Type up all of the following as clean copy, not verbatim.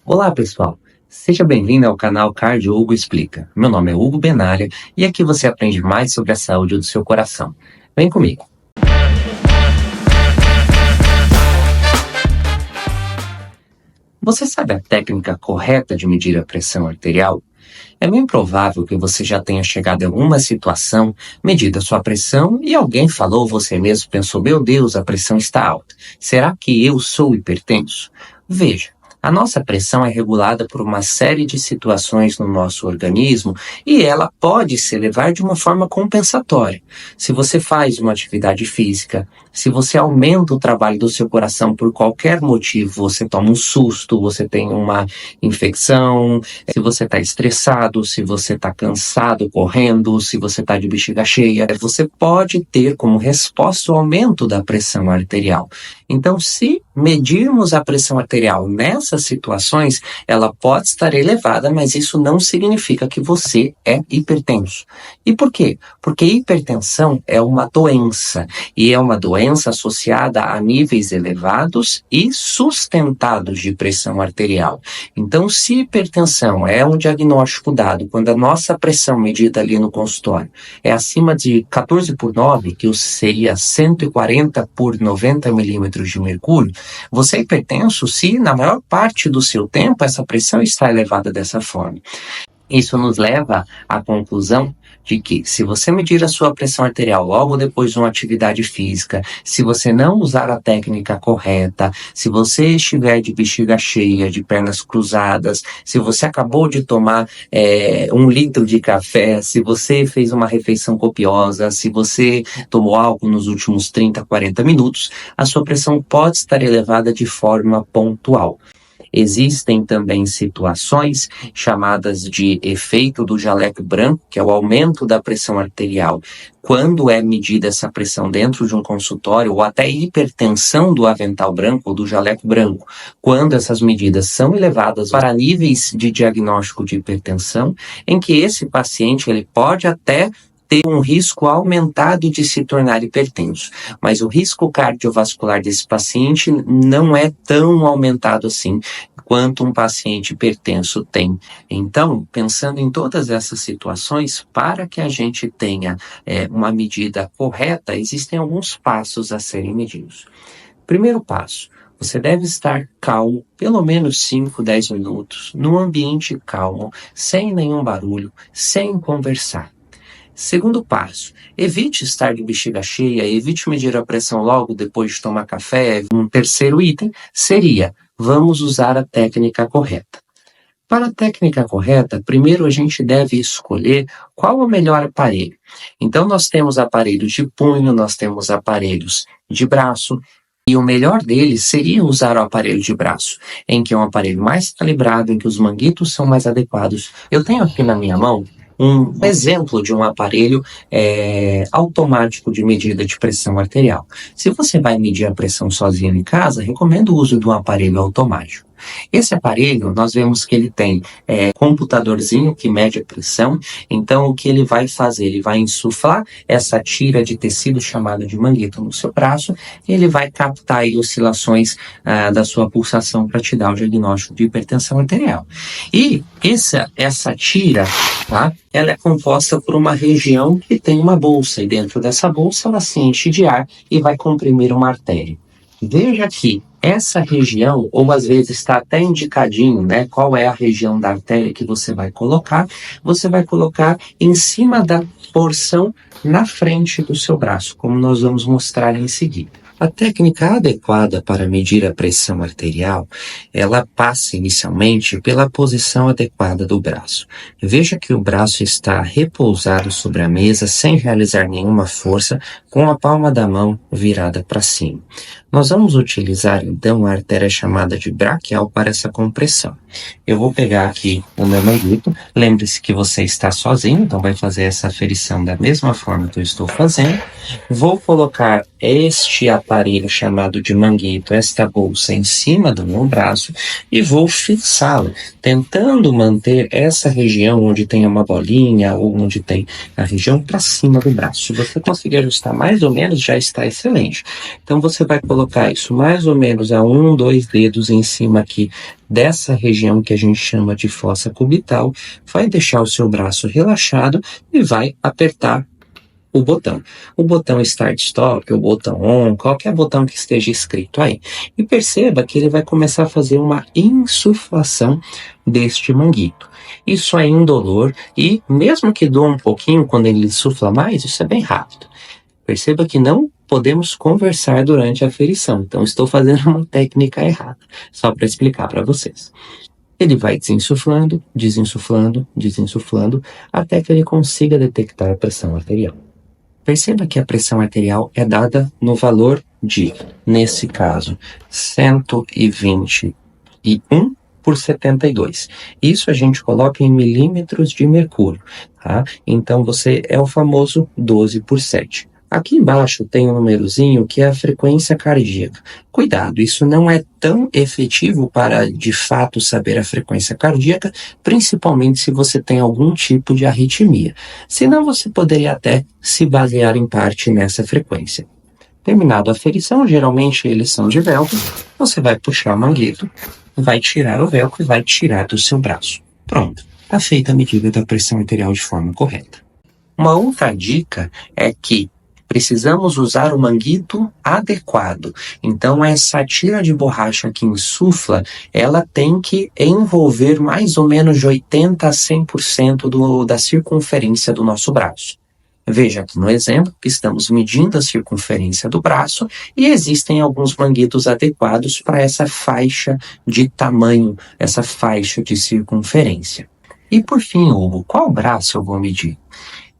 Olá, pessoal! Seja bem-vindo ao canal Cardio Hugo Explica. Meu nome é Hugo Benalha e aqui você aprende mais sobre a saúde do seu coração. Vem comigo! Você sabe a técnica correta de medir a pressão arterial? É bem provável que você já tenha chegado em alguma situação, medido a sua pressão e alguém falou ou você mesmo pensou: meu Deus, a pressão está alta. Será que eu sou hipertenso? Veja. A nossa pressão é regulada por uma série de situações no nosso organismo e ela pode se elevar de uma forma compensatória. Se você faz uma atividade física, se você aumenta o trabalho do seu coração por qualquer motivo, você toma um susto, você tem uma infecção, se você está estressado, se você está cansado correndo, se você está de bexiga cheia, você pode ter como resposta o aumento da pressão arterial. Então, se medirmos a pressão arterial nessas situações, ela pode estar elevada, mas isso não significa que você é hipertenso. E por quê? Porque hipertensão é uma doença, e é uma doença associada a níveis elevados e sustentados de pressão arterial. Então, se hipertensão é um diagnóstico dado quando a nossa pressão medida ali no consultório é acima de 14/9, que seria 140 por 90 milímetros de mercúrio, você é hipertenso se na maior parte do seu tempo essa pressão está elevada dessa forma. Isso nos leva à conclusão de que, se você medir a sua pressão arterial logo depois de uma atividade física, se você não usar a técnica correta, se você estiver de bexiga cheia, de pernas cruzadas, se você acabou de tomar 1 litro de café, se você fez uma refeição copiosa, se você tomou álcool nos últimos 30, 40 minutos, a sua pressão pode estar elevada de forma pontual. Existem também situações chamadas de efeito do jaleco branco, que é o aumento da pressão arterial. Quando é medida essa pressão dentro de um consultório, ou até hipertensão do avental branco ou do jaleco branco, quando essas medidas são elevadas para níveis de diagnóstico de hipertensão, em que esse paciente ele pode até ter um risco aumentado de se tornar hipertenso, mas o risco cardiovascular desse paciente não é tão aumentado assim quanto um paciente hipertenso tem. Então, pensando em todas essas situações, para que a gente tenha uma medida correta, existem alguns passos a serem medidos. Primeiro passo: você deve estar calmo, pelo menos 5, 10 minutos, num ambiente calmo, sem nenhum barulho, sem conversar. Segundo passo: evite estar de bexiga cheia, evite medir a pressão logo depois de tomar café. Um terceiro item seria: vamos usar a técnica correta. Para a técnica correta, primeiro a gente deve escolher qual é o melhor aparelho. Então nós temos aparelhos de punho, nós temos aparelhos de braço, e o melhor deles seria usar o aparelho de braço, em que é um aparelho mais calibrado, em que os manguitos são mais adequados. Eu tenho aqui na minha mão um exemplo de um aparelho automático de medida de pressão arterial. Se você vai medir a pressão sozinho em casa, recomendo o uso de um aparelho automático. Esse aparelho, nós vemos que ele tem computadorzinho que mede a pressão. Então, o que ele vai fazer? Ele vai insuflar essa tira de tecido chamada de manguito no seu braço, e ele vai captar aí oscilações da sua pulsação para te dar o diagnóstico de hipertensão arterial. E essa tira, tá? Ela é composta por uma região que tem uma bolsa, e dentro dessa bolsa ela se enche de ar e vai comprimir uma artéria. Veja que essa região, ou às vezes está até indicadinho, né, qual é a região da artéria que você vai colocar em cima da porção na frente do seu braço, como nós vamos mostrar em seguida. A técnica adequada para medir a pressão arterial, ela passa inicialmente pela posição adequada do braço. Veja que o braço está repousado sobre a mesa sem realizar nenhuma força, com a palma da mão virada para cima. Nós vamos utilizar então a artéria chamada de braquial para essa compressão. Eu vou pegar aqui o meu manguito. Lembre-se que você está sozinho, então vai fazer essa aferição da mesma forma que eu estou fazendo. Vou colocar este aparelho chamado de manguito, esta bolsa em cima do meu braço e vou fixá-lo, tentando manter essa região onde tem uma bolinha ou onde tem a região para cima do braço. Se você conseguir ajustar mais ou menos, já está excelente. Então você vai colocar isso mais ou menos a 1, 2 dedos em cima aqui dessa região que a gente chama de fossa cubital, vai deixar o seu braço relaxado e vai apertar o botão. O botão Start Stop, o botão On, qualquer botão que esteja escrito aí. E perceba que ele vai começar a fazer uma insuflação deste manguito. Isso é indolor e mesmo que doa um pouquinho quando ele insufla mais, isso é bem rápido. Perceba que não podemos conversar durante a aferição, então estou fazendo uma técnica errada, só para explicar para vocês. Ele vai desinsuflando, desinsuflando, desinsuflando, até que ele consiga detectar a pressão arterial. Perceba que a pressão arterial é dada no valor de, nesse caso, 121 por 72. Isso a gente coloca em milímetros de mercúrio, tá? Então você é o famoso 12 por 7. Aqui embaixo tem um númerozinho que é a frequência cardíaca. Cuidado, isso não é tão efetivo para, de fato, saber a frequência cardíaca, principalmente se você tem algum tipo de arritmia. Senão você poderia até se basear em parte nessa frequência. Terminado a aferição, geralmente eles são de velcro, você vai puxar o manguito, vai tirar o velcro e vai tirar do seu braço. Pronto, está feita a medida da pressão arterial de forma correta. Uma outra dica é que precisamos usar o manguito adequado. Então, essa tira de borracha que insufla, ela tem que envolver mais ou menos de 80% a 100% da circunferência do nosso braço. Veja aqui no exemplo que estamos medindo a circunferência do braço e existem alguns manguitos adequados para essa faixa de tamanho, essa faixa de circunferência. E por fim, Hugo, qual braço eu vou medir?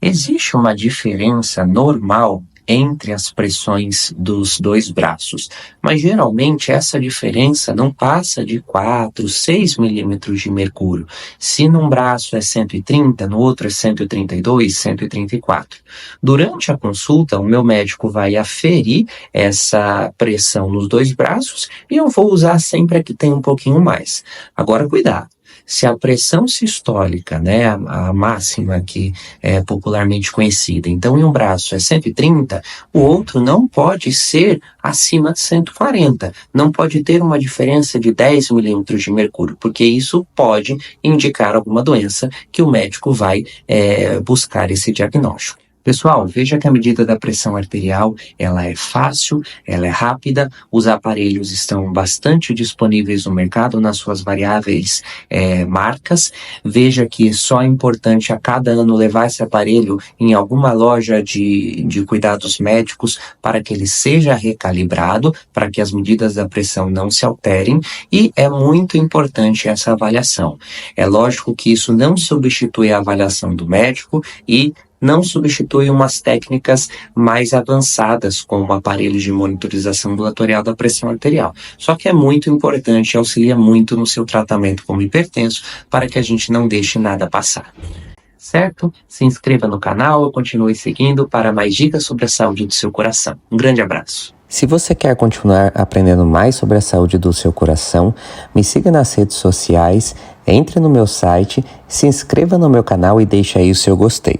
Existe uma diferença normal entre as pressões dos dois braços, mas geralmente essa diferença não passa de 4, 6 milímetros de mercúrio. Se num braço é 130, no outro é 132, 134. Durante a consulta, o meu médico vai aferir essa pressão nos dois braços e eu vou usar sempre a que tem um pouquinho mais. Agora, cuidado. Se a pressão sistólica, né, a máxima que é popularmente conhecida, então em um braço é 130, o outro não pode ser acima de 140. Não pode ter uma diferença de 10 milímetros de mercúrio, porque isso pode indicar alguma doença que o médico vai buscar esse diagnóstico. Pessoal, veja que a medida da pressão arterial, ela é fácil, ela é rápida, os aparelhos estão bastante disponíveis no mercado nas suas variáveis marcas. Veja que só é importante a cada ano levar esse aparelho em alguma loja de cuidados médicos para que ele seja recalibrado, para que as medidas da pressão não se alterem, e é muito importante essa avaliação. É lógico que isso não substitui a avaliação do médico e não substitui umas técnicas mais avançadas, como aparelhos de monitorização ambulatorial da pressão arterial. Só que é muito importante, auxilia muito no seu tratamento como hipertenso, para que a gente não deixe nada passar. Certo? Se inscreva no canal, continue seguindo para mais dicas sobre a saúde do seu coração. Um grande abraço. Se você quer continuar aprendendo mais sobre a saúde do seu coração, me siga nas redes sociais, entre no meu site, se inscreva no meu canal e deixe aí o seu gostei.